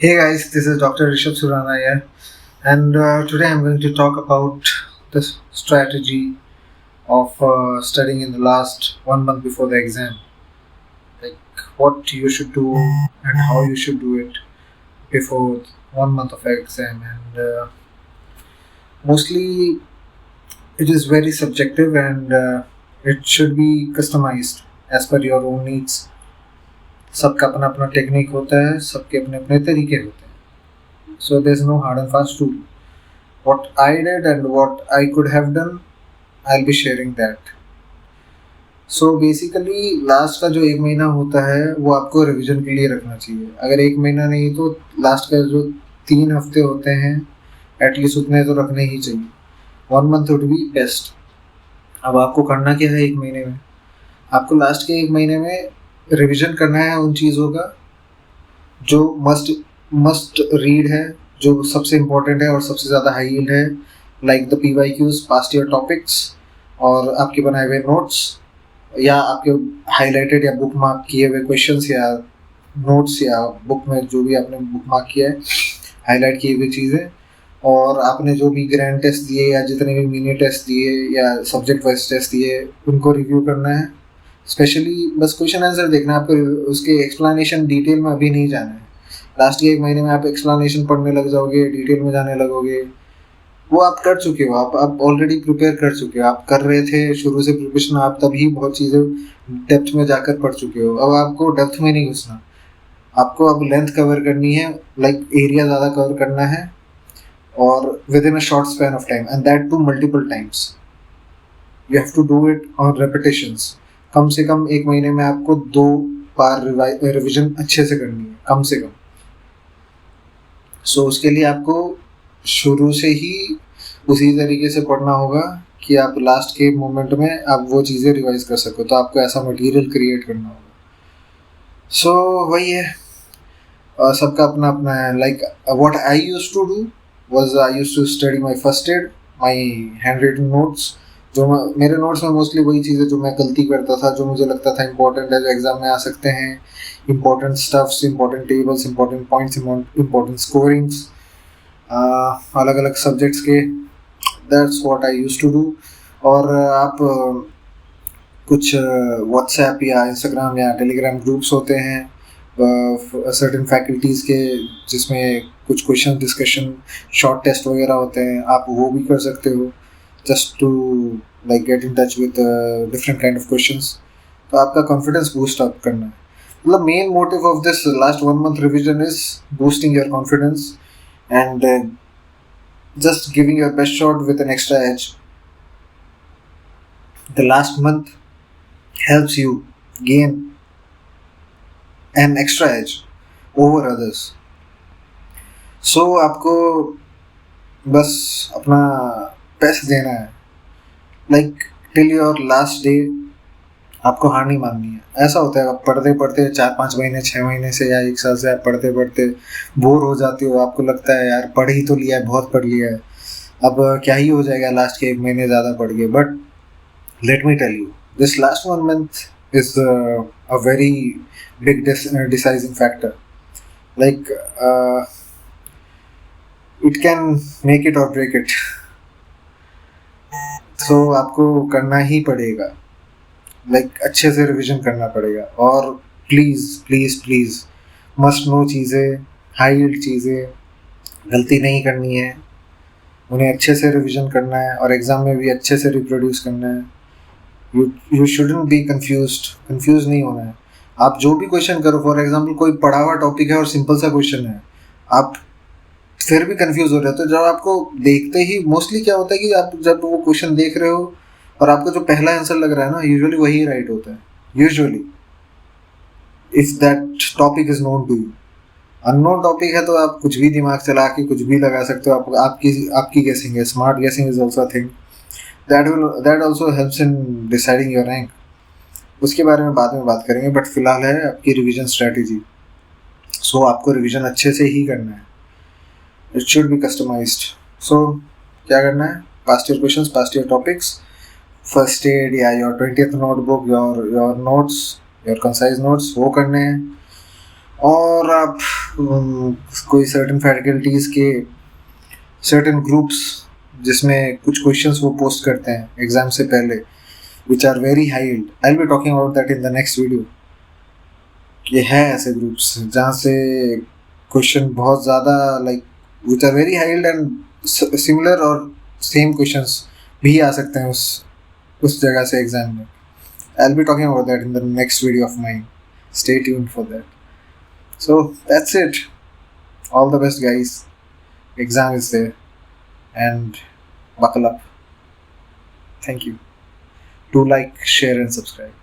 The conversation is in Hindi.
Hey guys, this is Dr. Rishabh Surana here, and today I'm going to talk about the strategy of studying in the last 1 month before the exam. Like what you should do and how you should do it before 1 month of exam. And mostly it is very subjective and it should be customized as per your own needs. सबका अपना अपना टेक्निक होता है, सबके अपने अपने तरीके होते हैं. So there's no hard and fast rule. What I did and what I could have done, I'll be sharing that. So basically last का जो 1 महीना होता है वो आपको रिवीजन के लिए रखना चाहिए. अगर 1 महीना नहीं तो लास्ट का जो 3 हफ्ते होते हैं एटलीस्ट उतने तो रखने ही चाहिए. 1 मंथ वुड बी बेस्ट. अब आपको करना क्या है 1 महीने में? आपको लास्ट के 1 महीने में रिवीजन करना है उन चीज़ों का जो मस्ट मस्ट रीड है, जो सबसे इम्पोर्टेंट है और सबसे ज़्यादा हाई यील्ड है, like the PYQs, past year topics, और आपके बनाए हुए नोट्स या आपके हाईलाइटेड या बुक मार्क किए हुए क्वेश्चंस या नोट्स या बुक में जो भी आपने बुक मार्क किया है, हाईलाइट की हुई चीज़ें, और आपने जो भी ग्रैंड टेस्ट दिए या जितने भी मिनी टेस्ट दिए या सब्जेक्ट वाइज टेस्ट दिए उनको रिव्यू करना है. स्पेशली बस क्वेश्चन आंसर देखना है आपको, उसके एक्सप्लेनेशन डिटेल में अभी नहीं जाना है. लास्ट के 1 महीने में आप एक्सप्लेनेशन पढ़ने लग जाओगे, डिटेल में जाने लगोगे. वो आप कर चुके हो, आप ऑलरेडी प्रिपेयर कर चुके हो, आप कर रहे थे शुरू से प्रिपरेशन, आप तभी बहुत चीज़ें डेप्थ में जाकर पढ़ चुके हो. अब आपको डेप्थ में नहीं घुसना, आपको अब लेंथ कवर करनी है, लाइक एरिया ज़्यादा कवर करना है और with in a short span of time, and that too multiple times. You have to do it on repetitions. कम से कम 1 महीने में आपको 2 बार रिविजन अच्छे से करनी है, कम से कम. सो उसके लिए आपको शुरू से ही उसी तरीके से पढ़ना होगा कि आप लास्ट के मोमेंट में आप वो चीज़ें रिवाइज कर सको. तो आपको ऐसा मटेरियल क्रिएट करना होगा. सो वही है, सबका अपना अपना है. Like what I used to do was I used to study my first aid, my handwritten notes. जो मेरे नोट्स में मोस्टली वही चीज़ें जो मैं गलती करता था, जो मुझे लगता था इंपॉर्टेंट है, जो एग्जाम में आ सकते हैं, important stuffs, important tables, important points, important scorings अलग अलग सब्जेक्ट्स के. That's what I used to do. और आप कुछ व्हाट्सएप या इंस्टाग्राम या टेलीग्राम ग्रुप्स होते हैं सर्टेन फैकल्टीज़ के, जिसमें कुछ क्वेश्चन डिस्कशन, शॉर्ट टेस्ट वगैरह होते हैं, आप वो भी कर सकते हो just to like get in touch with different kind of questions. तो आपका कॉन्फिडेंस बूस्ट अप करना है. मतलब main motive of this last 1 month revision is boosting your confidence and just giving your best shot with an extra edge. The last month helps you gain an extra edge over others. So आपको बस अपना बेस्ट देना है, like till your last day. आपको हार नहीं माननी है. ऐसा होता है आप पढ़ते पढ़ते 4-5 महीने 6 महीने से या 1 साल से आप पढ़ते पढ़ते बोर हो जाते हो. आपको लगता है यार पढ़ ही तो लिया है, बहुत पढ़ लिया है, अब क्या ही हो जाएगा लास्ट के 1 महीने ज़्यादा पढ़ के. But let me tell you, this last 1 month is a very big deciding factor. Like it can make it or break it. So आपको करना ही पड़ेगा, अच्छे से रिवीजन करना पड़ेगा. और please please please must know चीज़ें, हाई यील्ड चीज़ें गलती नहीं करनी है, उन्हें अच्छे से रिवीजन करना है और एग्ज़ाम में भी अच्छे से रिप्रोड्यूस करना है. यू शुडंट बी कंफ्यूज नहीं होना है. आप जो भी क्वेश्चन करो, फॉर एग्जाम्पल कोई पढ़ा हुआ टॉपिक है और सिंपल सा क्वेश्चन है, आप फिर भी कंफ्यूज हो रहे हो. तो जब आपको देखते ही मोस्टली क्या होता है कि आप जब वो क्वेश्चन देख रहे हो और आपको जो पहला आंसर लग रहा है ना, यूजुअली वही राइट होता है. Usually if that topic is known to you. Unknown topic है तो आप कुछ भी दिमाग चला के कुछ भी लगा सकते हो. आपकी गेसिंग है, स्मार्ट गेसिंग is also thing that also helps in deciding your rank. उसके बारे में बाद में बात करेंगे, बट फिलहाल है आपकी रिवीजन स्ट्रेटेजी. सो आपको रिवीजन अच्छे से ही करना है. It should be customised. सो क्या करना है? Past year questions, past year topics, first aid या your 20th notebook, your notes, your concise notes वो करने हैं. और आप कोई सर्टेन फैकल्टीज के सर्टेन ग्रुप्स जिसमें कुछ क्वेश्चंस वो पोस्ट करते हैं एग्जाम से पहले, which are very high yield, I will be talking about that in the next video. ये है ऐसे ग्रुप्स जहाँ से क्वेश्चन बहुत ज़्यादा like which are very high yield and similar और सेम क्वेश्चंस भी आ सकते हैं उस जगह से एग्जाम में। I will be talking about that in the next video of mine. Stay tuned for that. So that's it. All the best, guys. Exam is there, and buckle up. Thank you. Do like, share, and subscribe.